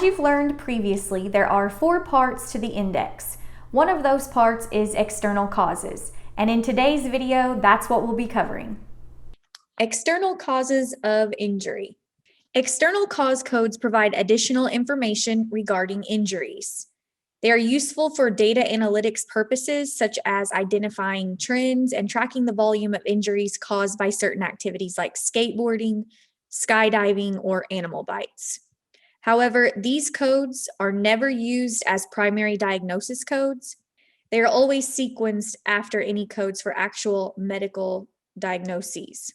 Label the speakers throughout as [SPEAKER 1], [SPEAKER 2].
[SPEAKER 1] As you've learned previously, there are 4 parts to the index. One of those parts is external causes, and in today's video, that's what we'll be covering. External causes of injury. External cause codes provide additional information regarding injuries. They are useful for data analytics purposes, such as identifying trends and tracking the volume of injuries caused by certain activities like skateboarding, skydiving, or animal bites. However, these codes are never used as primary diagnosis codes. They are always sequenced after any codes for actual medical diagnoses,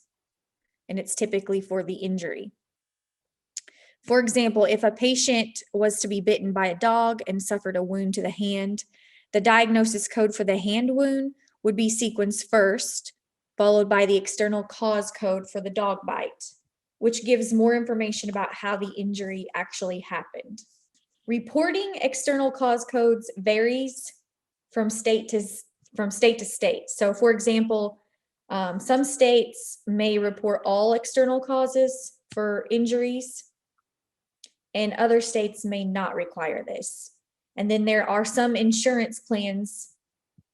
[SPEAKER 1] and it's typically for the injury. For example, if a patient was to be bitten by a dog and suffered a wound to the hand, the diagnosis code for the hand wound would be sequenced first, followed by the external cause code for the dog bite, which gives more information about how the injury actually happened. Reporting external cause codes varies from state to state. So, for example, some states may report all external causes for injuries, and other states may not require this. And then there are some insurance plans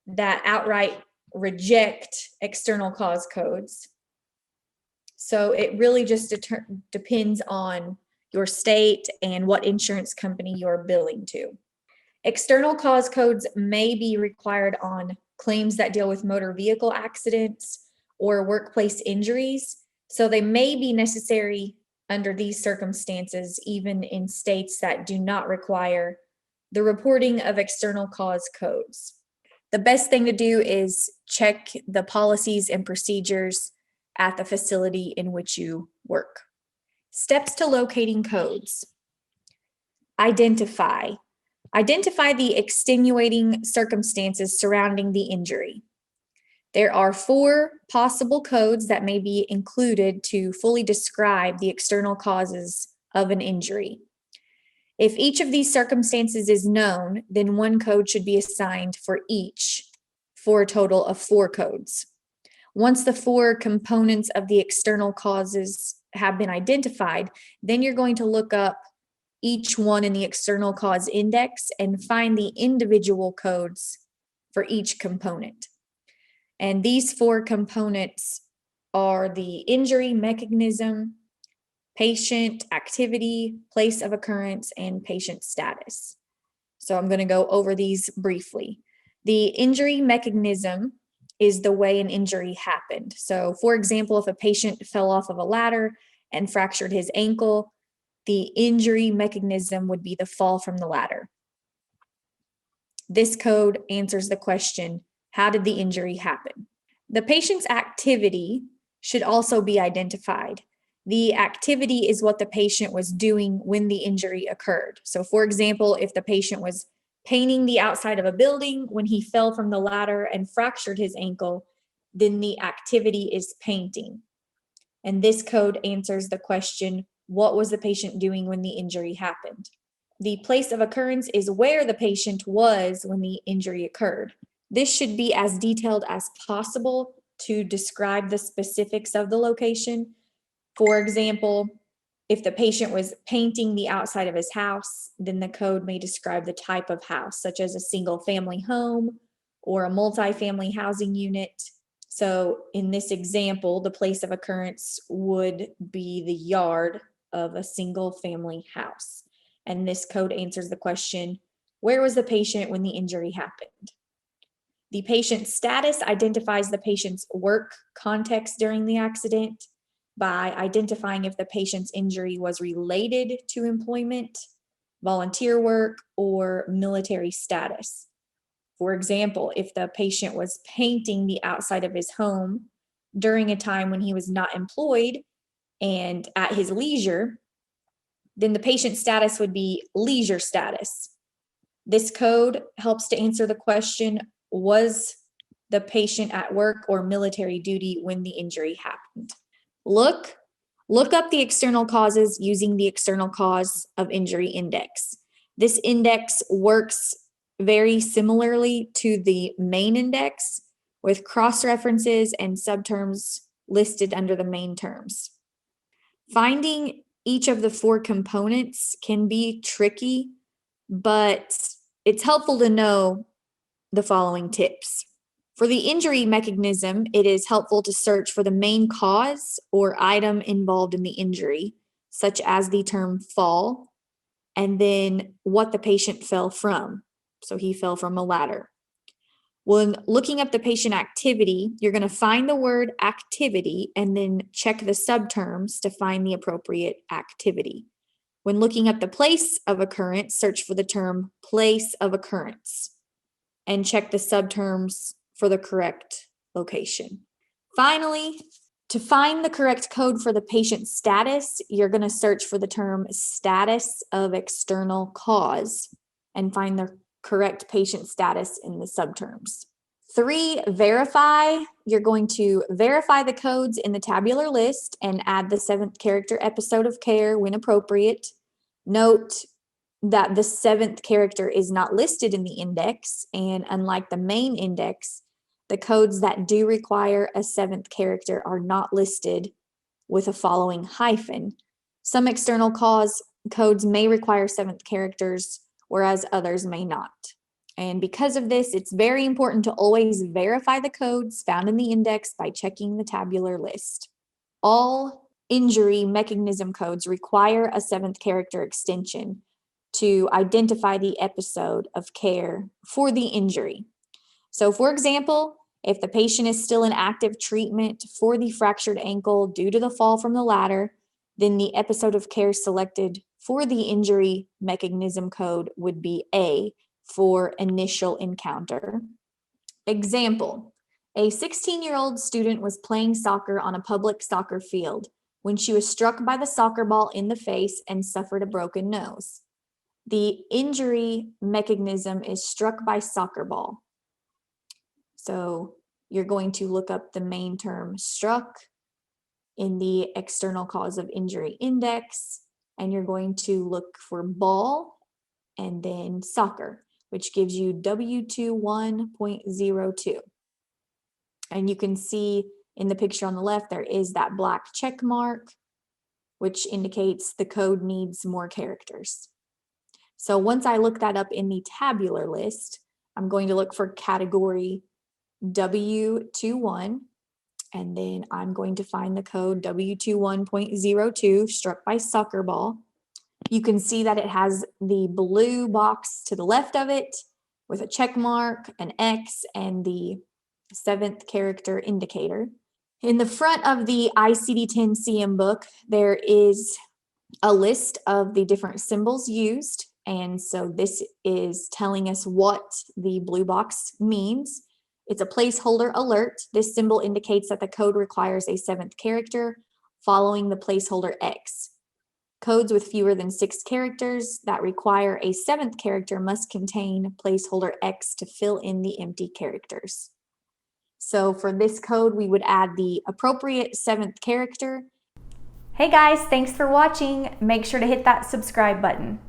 [SPEAKER 1] that outright reject external cause codes. So it really just depends on your state and what insurance company you're billing to. External cause codes may be required on claims that deal with motor vehicle accidents or workplace injuries. So they may be necessary under these circumstances, even in states that do not require the reporting of external cause codes. The best thing to do is check the policies and procedures at the facility in which you work. Steps to locating codes. Identify. Identify the extenuating circumstances surrounding the injury. There are 4 possible codes that may be included to fully describe the external causes of an injury. If each of these circumstances is known, then 1 code should be assigned for each, for a total of 4 codes. Once the 4 components of the external causes have been identified, then you're going to look up each one in the external cause index and find the individual codes for each component. And these 4 components are the injury mechanism, patient activity, place of occurrence, and patient status. So I'm going to go over these briefly. The injury mechanism is the way an injury happened. So, for example, if a patient fell off of a ladder and fractured his ankle, the injury mechanism would be the fall from the ladder. This code answers the question, how did the injury happen? The patient's activity should also be identified. The activity is what the patient was doing when the injury occurred. So, for example, if the patient was painting the outside of a building when he fell from the ladder and fractured his ankle, then the activity is painting. And this code answers the question, what was the patient doing when the injury happened? The place of occurrence is where the patient was when the injury occurred. This should be as detailed as possible to describe the specifics of the location. For example, if the patient was painting the outside of his house, then the code may describe the type of house, such as a single-family home or a multi-family housing unit. So in this example, the place of occurrence would be the yard of a single-family house. And this code answers the question, where was the patient when the injury happened? The patient's status identifies the patient's work context during the accident by identifying if the patient's injury was related to employment, volunteer work, or military status. For example, if the patient was painting the outside of his home during a time when he was not employed and at his leisure, then the patient's status would be leisure status. This code helps to answer the question, was the patient at work or military duty when the injury happened? Look up the external causes using the external cause of injury index. This index works very similarly to the main index with cross-references and subterms listed under the main terms. Finding each of the 4 components can be tricky, but it's helpful to know the following tips. For the injury mechanism, it is helpful to search for the main cause or item involved in the injury, such as the term fall, and then what the patient fell from. So he fell from a ladder. When looking up the patient activity, you're going to find the word activity and then check the subterms to find the appropriate activity. When looking up the place of occurrence, search for the term place of occurrence and check the subterms for the correct location. Finally, to find the correct code for the patient status, you're going to search for the term status of external cause and find the correct patient status in the subterms. 3, verify. You're going to verify the codes in the tabular list and add the 7th character episode of care when appropriate. Note that the 7th character is not listed in the index, and unlike the main index, the codes that do require a 7th character are not listed with a following hyphen. Some external cause codes may require 7th characters, whereas others may not. And because of this, it's very important to always verify the codes found in the index by checking the tabular list. All injury mechanism codes require a 7th character extension to identify the episode of care for the injury. So, for example, if the patient is still in active treatment for the fractured ankle due to the fall from the ladder, then the episode of care selected for the injury mechanism code would be A for initial encounter. Example, a 16-year-old student was playing soccer on a public soccer field when she was struck by the soccer ball in the face and suffered a broken nose. The injury mechanism is struck by soccer ball. So you're going to look up the main term struck in the external cause of injury index, and you're going to look for ball and then soccer, which gives you W21.02. And you can see in the picture on the left, there is that black check mark, which indicates the code needs more characters. So once I look that up in the tabular list, I'm going to look for category W21, and then I'm going to find the code W21.02 struck by soccer ball. You can see that it has the blue box to the left of it with a check mark, an X, and the 7th character indicator. In the front of the I10-CM book, there is a list of the different symbols used. And so this is telling us what the blue box means. It's a placeholder alert. This symbol indicates that the code requires a 7th character following the placeholder X. Codes with fewer than 6 characters that require a 7th character must contain placeholder X to fill in the empty characters. So for this code, we would add the appropriate 7th character. Hey guys, thanks for watching. Make sure to hit that subscribe button.